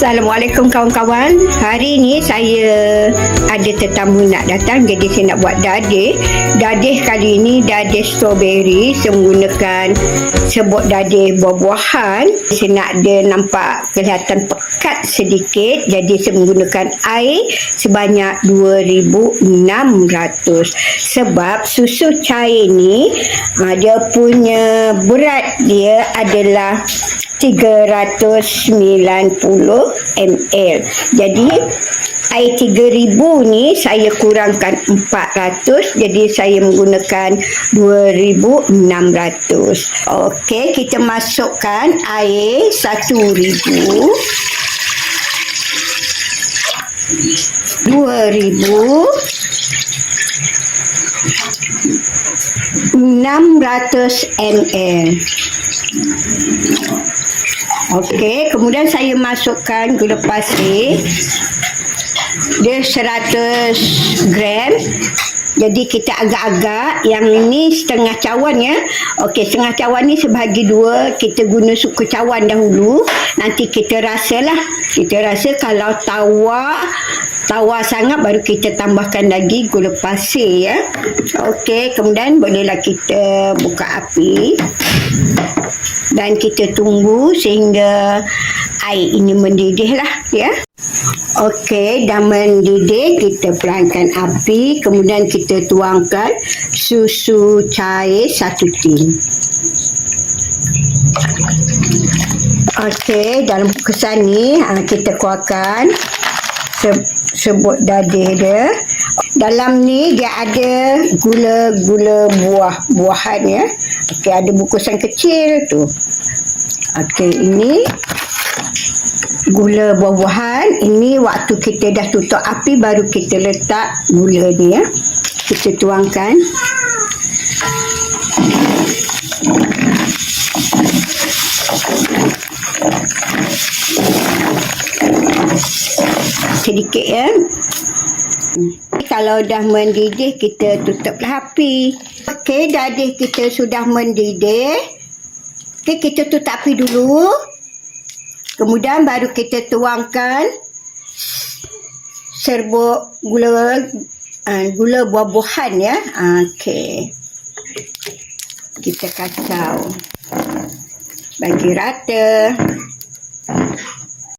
Assalamualaikum kawan-kawan. Hari ni saya ada tetamu nak datang, jadi saya nak buat dadih. Dadih kali ini dadih strawberry. Saya menggunakan serbuk dadih buah-buahan. Saya nak dia nampak kelihatan pekat sedikit, jadi saya menggunakan air sebanyak 2,600. Sebab susu cair ni dia punya berat dia adalah 390 ml. Jadi air 3,000 ni saya kurangkan 400, jadi saya menggunakan 2,600. Okey, kita masukkan air 1,000, 2,000, 600 ml. Okey, kemudian saya masukkan gula pasir. Dia 100 gram. Jadi kita agak-agak, yang ini setengah cawan ya. Okey, setengah cawan ni sebahagi dua. Kita guna suku cawan dahulu. Nanti kita rasalah. Kita rasa kalau tawar sangat baru kita tambahkan lagi gula pasir ya. Okey, kemudian bolehlah kita buka api. Dan kita tunggu sehingga air ini mendidih lah ya. Okey, dah mendidih, kita perlahankan api. Kemudian kita tuangkan susu cair 1 tin. Okey, dalam kukusan ni kita keluarkan serbuk dadih dia. Dalam ni dia ada gula buah-buahan ya. Okey, ada bungkusan kecil tu. Okey, ini gula buah-buahan. Ini waktu kita dah tutup api baru kita letak gula ni ya. Kita tuangkan. Sedikit ya. Kalau dah mendidih, kita tutuplah api. Okey, dadih kita sudah mendidih. Okey, kita tutup api dulu. Kemudian baru kita tuangkan serbuk gula buah-buahan ya. Okey. Kita kacau. Bagi rata.